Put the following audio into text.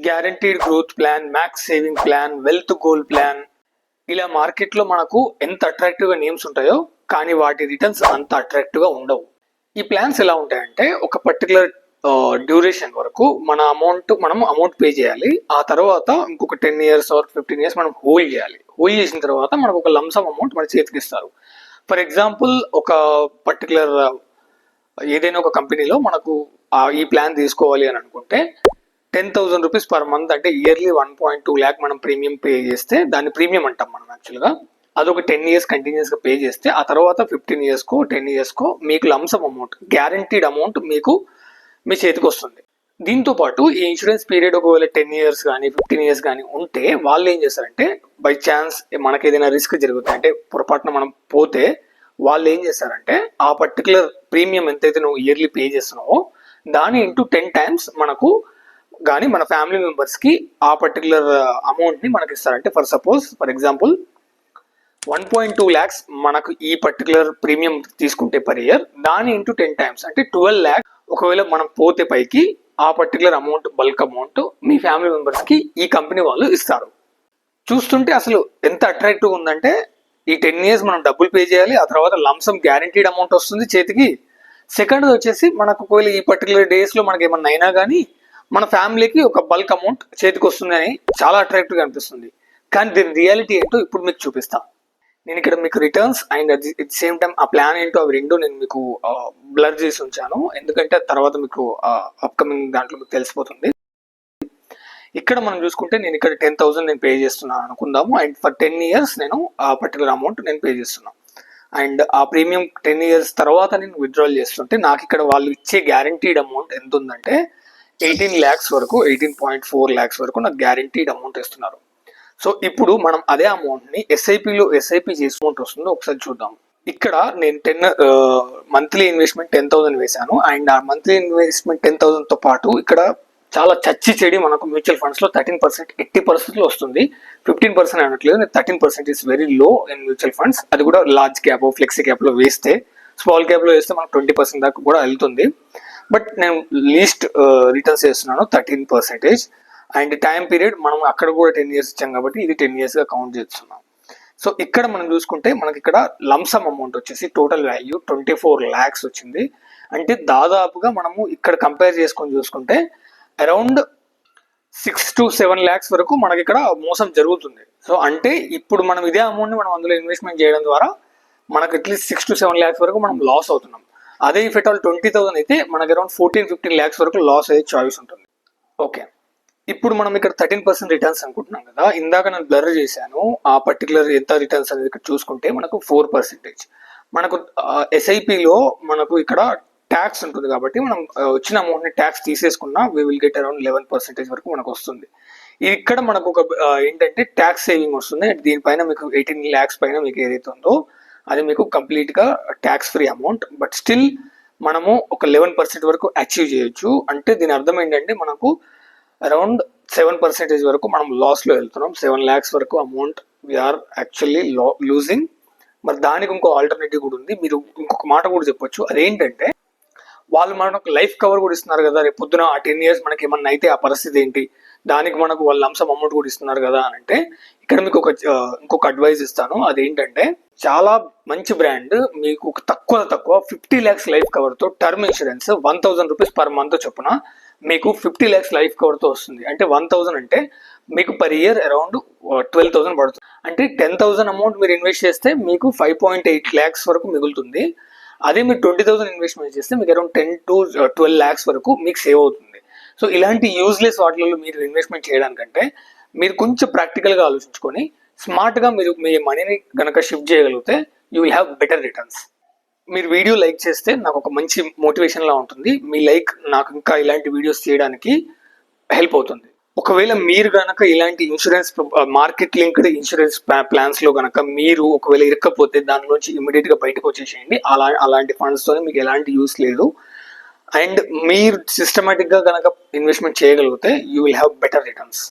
Guaranteed growth plan, max saving plan, wealth goal plan, ఇలా మార్కెట్లో మనకు ఎంత అట్రాక్టివ్గా నేమ్స్ ఉంటాయో కానీ వాటి రిటర్న్స్ అంత అట్రాక్టివ్గా ఉండవు. ఈ ప్లాన్స్ ఎలా ఉంటాయంటే ఒక పర్టికులర్ డ్యూరేషన్ వరకు మనం అమౌంట్ పే చేయాలి. ఆ తర్వాత ఇంకొక 10 years ఆర్ 15 years మనం హోల్డ్ చేయాలి. హోల్డ్ చేసిన తర్వాత మనకు ఒక లంసమ్ అమౌంట్ మన చేతికి ఇస్తారు. ఫర్ ఎగ్జాంపుల్ ఒక పర్టికులర్ ఏదైనా ఒక కంపెనీలో మనకు ఈ ప్లాన్ తీసుకోవాలి అని అనుకుంటే 10,000 రూపీస్ పర్ మంత్, అంటే ఇయర్లీ 1.2 lakh మనం ప్రీమియం పే చేస్తే దాన్ని ప్రీమియం అంటాం మనం యాక్చువల్గా. అదొక 10 years కంటిన్యూస్గా పే చేస్తే ఆ తర్వాత 15 yearsకో 10 yearsకో మీకు లంసమ్ అమౌంట్, గ్యారంటీడ్ అమౌంట్ మీకు మీ చేతికి వస్తుంది. దీంతో పాటు ఈ ఇన్సూరెన్స్ పీరియడ్ ఒకవేళ 10 years కానీ 15 years కానీ ఉంటే వాళ్ళు ఏం చేస్తారంటే బై ఛాన్స్ మనకి ఏదైనా రిస్క్ జరుగుతుంది అంటే పొరపాటున మనం పోతే వాళ్ళు ఏం చేస్తారంటే ఆ పర్టికులర్ ప్రీమియం ఎంతైతే నువ్వు ఇయర్లీ పే చేస్తున్నావో దాని ఇంటూ 10 times మనకు కానీ మన ఫ్యామిలీ మెంబర్స్కి ఆ పర్టికులర్ అమౌంట్ని మనకి ఇస్తారంటే ఫర్ ఎగ్జాంపుల్ 1.2 lakhs మనకు ఈ పర్టికులర్ ప్రీమియం తీసుకుంటే పర్ ఇయర్, దాని ఇంటూ 10 times అంటే 12 lakhs ఒకవేళ మనం పోతే పైకి ఆ పర్టికులర్ అమౌంట్, బల్క్ అమౌంట్ మీ ఫ్యామిలీ మెంబర్స్కి ఈ కంపెనీ వాళ్ళు ఇస్తారు. చూస్తుంటే అసలు ఎంత అట్రాక్టివ్ ఉందంటే ఈ 10 years మనం డబ్బులు పే చేయాలి, ఆ తర్వాత లంసమ్ గ్యారంటీడ్ అమౌంట్ వస్తుంది చేతికి. సెకండ్ వచ్చేసి మనకు ఒకవేళ ఈ పర్టికులర్ డేస్లో మనకి ఏమన్నా అయినా కానీ మన ఫ్యామిలీకి ఒక బల్క్ అమౌంట్ చేతికి వస్తుంది అని చాలా అట్రాక్టివ్గా అనిపిస్తుంది. కానీ దీని రియాలిటీ ఏంటో ఇప్పుడు మీకు చూపిస్తాను. నేను ఇక్కడ మీకు returns and at the same time ఆ ప్లాన్ ఏంటో అవి రెండు నేను మీకు బ్లర్ చేసి ఉంచాను, ఎందుకంటే తర్వాత మీకు అప్కమింగ్ దాంట్లో మీకు తెలిసిపోతుంది. ఇక్కడ మనం చూసుకుంటే నేను ఇక్కడ 10,000 నేను పే చేస్తున్నాను అనుకుందాము, అండ్ ఫర్ 10 years నేను ఆ పర్టికులర్ అమౌంట్ నేను పే చేస్తున్నాను. అండ్ ఆ ప్రీమియం 10 years తర్వాత నేను విత్డ్రాల్ చేస్తుంటే నాకు ఇక్కడ వాళ్ళు ఇచ్చే గ్యారంటీడ్ అమౌంట్ ఎంత ఉందంటే 18 lakhs వరకు, 18.4 lakhs వరకు నాకు గ్యారంటీడ్ అమౌంట్ ఇస్తున్నారు. సో ఇప్పుడు మనం అదే అమౌంట్ని ఎస్ఐపి చేసుకుంటూ వస్తుందో ఒకసారి చూద్దాం. ఇక్కడ నేను మంత్లీ ఇన్వెస్ట్మెంట్ 10,000 వేశాను, అండ్ ఆ మంత్లీ ఇన్వెస్ట్మెంట్ 10,000తో పాటు ఇక్కడ చాలా చచ్చి చెడి మనకు మ్యూచువల్ ఫండ్స్లో 13% 80% వస్తుంది. 15% అనట్లేదు, 13% is very low in mutual funds. అది కూడా లార్జ్ క్యాప్, ఫ్లెక్సీ క్యాప్లో వేస్తే, స్మాల్ క్యాప్లో వేస్తే మనకు 20% దాకా కూడా వెళ్తుంది. బట్ నేను లీస్ట్ రిటర్న్స్ చేస్తున్నాను 13%. అండ్ టైం పీరియడ్ మనం అక్కడ కూడా 10 years ఇచ్చాం కాబట్టి ఇది 10 yearsగా కౌంట్ చేస్తున్నాం. సో ఇక్కడ మనం చూసుకుంటే మనకి ఇక్కడ లంసమ్ అమౌంట్ వచ్చేసి టోటల్ వాల్యూ 24 lakhs వచ్చింది. అంటే దాదాపుగా మనము ఇక్కడ కంపేర్ చేసుకొని చూసుకుంటే అరౌండ్ 6 to 7 lakhs వరకు మనకి ఇక్కడ మోసం జరుగుతుంది. సో అంటే ఇప్పుడు మనం ఇదే అమౌంట్ని మనం అందులో ఇన్వెస్ట్మెంట్ చేయడం ద్వారా మనకు అట్లీస్ట్ 6 to 7 lakhs వరకు మనం లాస్ అవుతున్నాం. అదే ఇఫ్ ఎట్ ఆల్ 20,000 అయితే మనకి అరౌండ్ 14-15 lakhs వరకు లాస్ అయ్యే చాయిస్ ఉంటుంది. ఓకే, ఇప్పుడు మనం ఇక్కడ 13% రిటర్న్స్ అనుకుంటున్నాం కదా, ఇందాక నేను బ్లర్ చేశాను ఆ పర్టికులర్ ఎంత రిటర్న్స్ అనేది ఇక్కడ చూసుకుంటే మనకు 4%. మనకు ఎస్ఐపిలో మనకు ఇక్కడ ట్యాక్స్ ఉంటుంది కాబట్టి మనం వచ్చిన అమౌంట్ని ట్యాక్స్ తీసేసుకున్నా వీ విల్ గెట్ అరౌండ్ 11% వరకు మనకు వస్తుంది. ఇక్కడ మనకు ఒక ఏంటంటే ట్యాక్స్ సేవింగ్ వస్తుంది. దీనిపైన మీకు 18 lakhs పైన మీకు ఏదైతే ఉందో అది మీకు కంప్లీట్గా tax free amount. But still మనము ఒక 11% వరకు అచీవ్ చేయొచ్చు. అంటే దీని అర్థం ఏంటంటే మనకు అరౌండ్ 7% వరకు మనం లాస్లో వెళ్తున్నాం. 7 lakhs వరకు అమౌంట్ వీఆర్ యాక్చువల్లీ లూజింగ్. మరి దానికి ఇంకో ఆల్టర్నేటివ్ కూడా ఉంది. మీరు ఇంకొక మాట కూడా చెప్పొచ్చు, అదేంటంటే వాళ్ళు మనకు లైఫ్ కవర్ కూడా ఇస్తున్నారు కదా, రేపు పొద్దున ఆ 10 years మనకి ఏమన్నా అయితే ఆ పరిస్థితి ఏంటి, దానికి మనకు వాళ్ళు లంసమ్ అమౌంట్ కూడా ఇస్తున్నారు కదా అని అంటే ఇక్కడ మీకు ఇంకొక అడ్వైజ్ ఇస్తాను. అదేంటంటే చాలా మంచి బ్రాండ్ మీకు తక్కువ 50 lakhs లైఫ్ కవర్తో term insurance 1,000 rupees per month చొప్పున మీకు 50 lakhs లైఫ్ కవర్తో వస్తుంది. అంటే 1,000 అంటే మీకు పర్ ఇయర్ అరౌండ్ 12,000 పడుతుంది. అంటే 10,000 అమౌంట్ మీరు ఇన్వెస్ట్ చేస్తే మీకు 5.8 lakhs వరకు మిగులుతుంది. అదే మీరు 20,000 ఇన్వెస్ట్మెంట్ చేస్తే మీకు అరౌండ్ 10 to 12 lakhs వరకు మీకు సేవ్ అవుతుంది. సో ఇలాంటి యూజ్లెస్ వాటిలలో మీరు ఇన్వెస్ట్మెంట్ చేయడానికంటే మీరు కొంచెం ప్రాక్టికల్గా ఆలోచించుకొని స్మార్ట్గా మీరు మీ మనీని కనుక షిఫ్ట్ చేయగలిగితే you will have better returns. మీరు వీడియో లైక్ చేస్తే నాకు ఒక మంచి మోటివేషన్లా ఉంటుంది. మీ లైక్ నాకు ఇంకా ఇలాంటి వీడియోస్ చేయడానికి హెల్ప్ అవుతుంది. ఒకవేళ మీరు కనుక ఇలాంటి ఇన్సూరెన్స్ మార్కెట్ లింక్డ్ ఇన్సూరెన్స్ ప్లాన్స్లో కనుక మీరు ఒకవేళ ఇరక్కపోతే దానిలోంచి ఇమీడియట్గా బయటకు వచ్చేసేయండి. అలాంటి ఫండ్స్తోనే మీకు ఎలాంటి యూస్ లేదు. అండ్ మీరు సిస్టమేటిక్గా కనుక ఇన్వెస్ట్మెంట్ చేయగలిగితే you will have better returns.